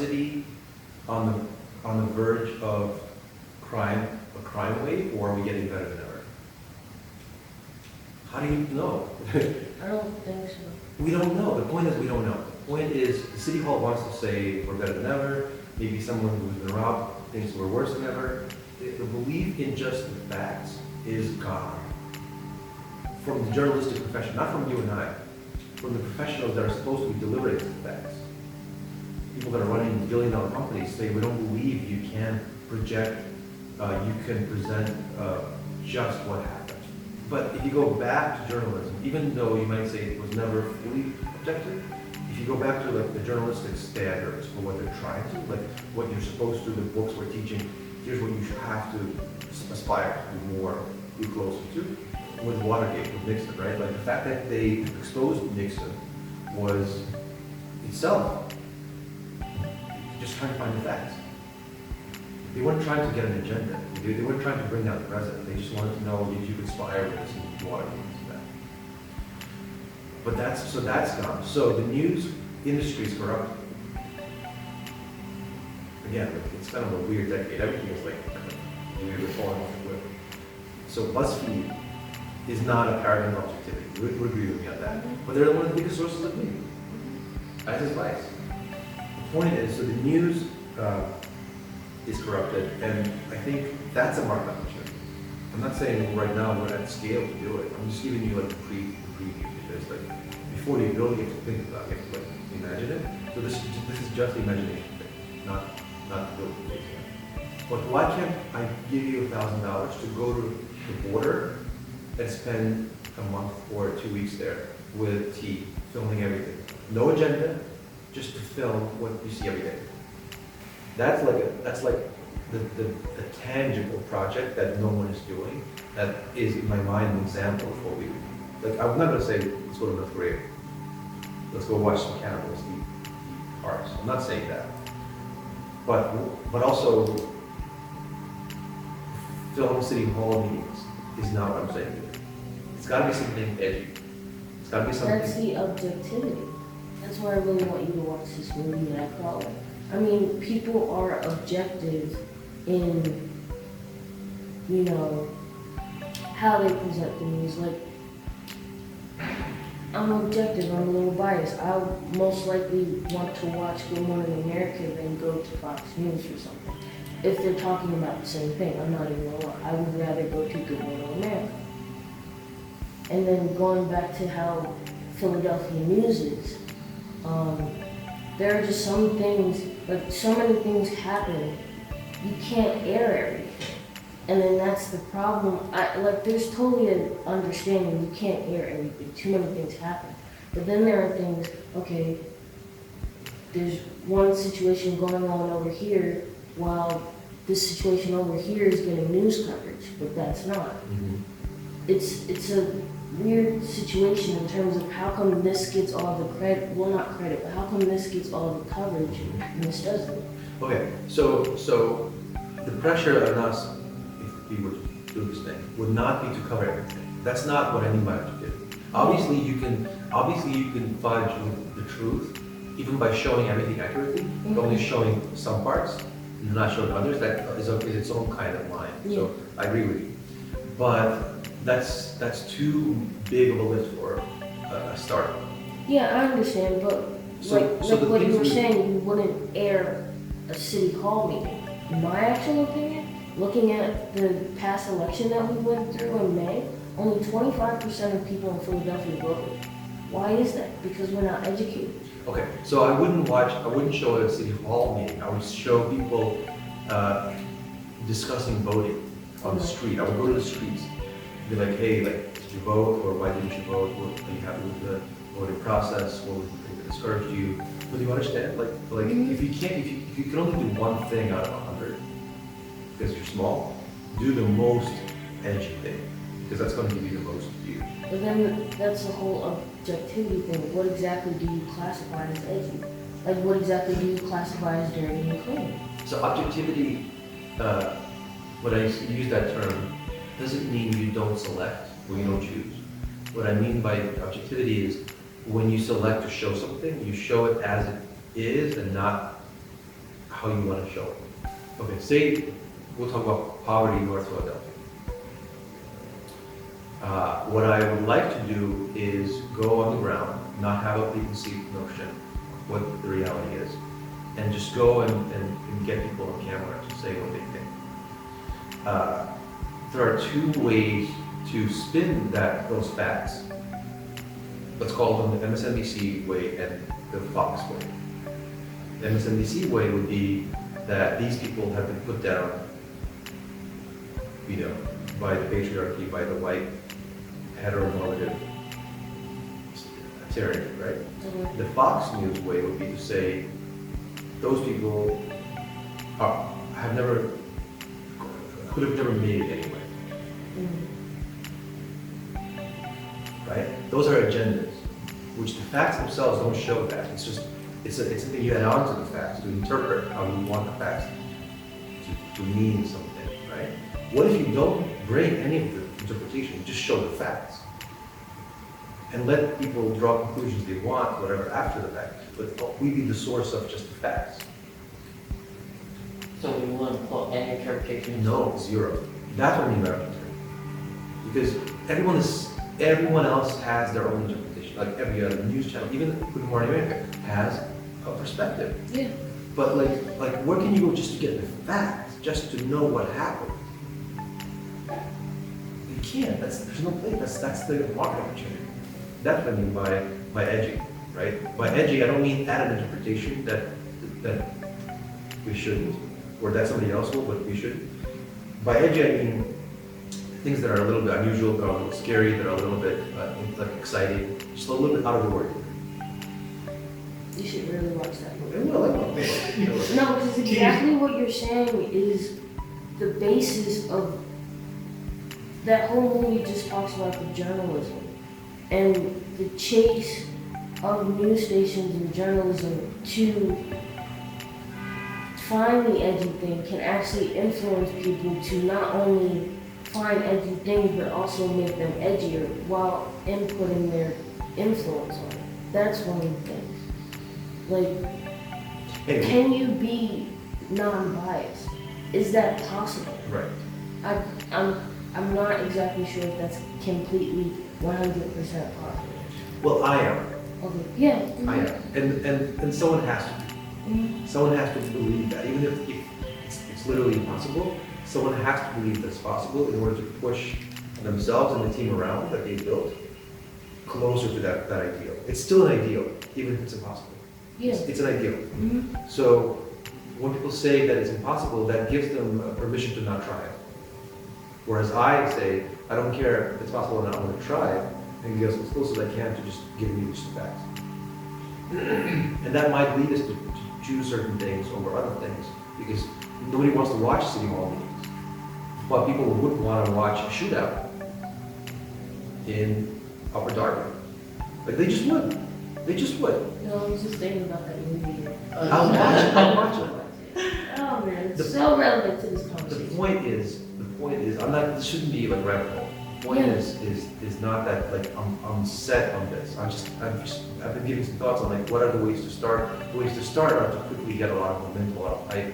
city on the verge of a crime wave, or are we getting better than ever? How do you know? I don't think so. We don't know. The point is we don't know. The point is the city hall wants to say we're better than ever. Maybe someone who's been robbed thinks we're worse than ever. The belief in just the facts is gone. From the journalistic profession, not from you and I, from the professionals that are supposed to be delivering the facts. People that are running billion-dollar companies say we don't believe you can project, you can present just what happened. But if you go back to journalism, even though you might say it was never fully objective, if you go back to like the journalistic standards for what they're trying to, like what you're supposed to, the books we're teaching, here's what you should have to aspire to be more, be closer to. With Watergate, with Nixon, right? Like the fact that they exposed Nixon was itself just trying to find the facts. They weren't trying to get an agenda. They weren't trying to bring down the president. They just wanted to know if you could conspire with us in Watergate and that. But that's gone. So the news industry is corrupt. Again, it's kind of a weird decade. Everything is like weird, falling off the cliff. So BuzzFeed is not a paradigm of objectivity. You would agree with me on that. But they're one of the biggest sources of news. As is Vice. The point is, so the news is corrupted, and I think that's a market opportunity. I'm not saying right now we're at scale to do it. I'm just giving you like the preview, because like before you build, you have to think about it, you have to like imagine it. So this is just the imagination thing, not the building thing. But why can't I give you $1,000 to go to the border and spend a month or 2 weeks there with tea, filming everything? No agenda, just to film what you see every day. That's like the tangible project that no one is doing. That is, in my mind, an example of what we do. Like, I'm not going to say, let's go to North Korea. Let's go watch some cannibals eat hearts. I'm not saying that. But also, film city hall meetings is not what I'm saying either. It's got to be something edgy. It's got to be something. That's the objectivity. That's why I really want you to watch this movie that I call it. I mean, people are objective in, you know, how they present the news. Like, I'm objective, I'm a little biased. I would most likely want to watch Good Morning America than go to Fox News or something. If they're talking about the same thing, I'm not even gonna lie. I would rather go to Good Morning America. And then going back to how Philadelphia news is, there are just some things, like so many things happen, you can't air everything. And then that's the problem. There's totally an understanding you can't air everything, too many things happen. But then there are things, okay, there's one situation going on over here, while this situation over here is getting news coverage, but that's not. Mm-hmm. It's a weird situation in terms of how come this gets all the credit, well not credit, but how come this gets all the coverage and this doesn't? Okay, so the pressure on us, if we were to do this thing, would not be to cover everything. That's not what I mean by objectivity. Obviously you can fudge with the truth, even by showing everything accurately, but only showing some parts, and not showing others. That is its own kind of line. Yeah. So I agree with you. But that's too big of a lift for a start. Yeah, I understand, but like what you were saying, you wouldn't air a city hall meeting. In my actual opinion, looking at the past election that we went through in May, only 25% of people in Philadelphia voted. Why is that? Because we're not educated. Okay, so I wouldn't show it at a city hall meeting. I would show people discussing voting on the street. I would go to the streets. Be like, hey, like, did you vote, or why didn't you vote? Are you happy with the voting process? What was the thing that discouraged you? But do you understand? Like, if you can only do one thing out of 100, because you're small, do the most edgy thing, because that's going to give you the most views. But then that's the whole objectivity thing. What exactly do you classify as edgy? Like, what exactly do you classify as dirty and clean? So objectivity, when I use that term, doesn't mean you don't select or you don't choose. What I mean by objectivity is when you select to show something, you show it as it is and not how you want to show it. Okay, say we'll talk about poverty in North Philadelphia. What I would like to do is go on the ground, not have a preconceived notion of what the reality is, and just go and get people on camera to say what they think. There are two ways to spin those facts. Let's call them the MSNBC way and the Fox way. The MSNBC way would be that these people have been put down, by the patriarchy, by the white heteronormative tyranny, right? Mm-hmm. The Fox News way would be to say those people could have never made it anyway, right? Those are agendas, which the facts themselves don't show that. It's something you add on to the facts to interpret how you want the facts to mean something, right? What if you don't bring any of the interpretation, you just show the facts and let people draw conclusions they want, whatever, after the fact, but we be the source of just the facts? So we wouldn't put any interpretation? No, zero. That's what I mean by arbitrary. Because everyone else has their own interpretation. Like every other news channel, even Good Morning America, has a perspective. Yeah. But like where can you go just to get the facts, just to know what happened? You can't. There's no place. That's the market opportunity. That's what I mean by edgy, right? By edgy, I don't mean add an interpretation that we shouldn't, or that somebody else will, but we shouldn't. By edgy, I mean things that are a little bit unusual, that are a little scary, that are a little bit exciting, just a little bit out of the ordinary. You should really watch that movie. Well, No, because exactly what you're saying is the basis of that whole movie. Just talks about the journalism and the chase of news stations and journalism to find the edgy thing can actually influence people to not only find edgy things but also make them edgier while inputting their influence on it. That's one of the things. Like, anyway. can you be non-biased? Is that possible? Right. I'm not exactly sure if that's completely 100% possible. Well, I am. Okay. Yeah. I am. And someone has to. Mhm. Someone has to believe that, even if it's literally impossible, someone has to believe that's possible in order to push themselves and the team around that they built closer to that ideal. It's still an ideal, even if it's impossible. Yeah. It's an ideal. Mhm. So when people say that it's impossible, that gives them permission to not try it. Whereas I say, I don't care if it's possible or not, I'm going to try it and get as close as I can to just giving you just the facts. And that might lead us to choose certain things over other things, because nobody wants to watch City Hall meetings. But people would want to watch a shootout in Upper Darby. Like, they just would. They just would. No, I was just thinking about that movie. I'll watch it. I'll watch it. Oh man, it's so relevant to this The conversation. point is, this shouldn't be like radical. The point Yeah. is not that like I'm set on this. I've been giving some thoughts on like what are the ways to start. The ways to start are to quickly get a lot of momentum, a lot of hype,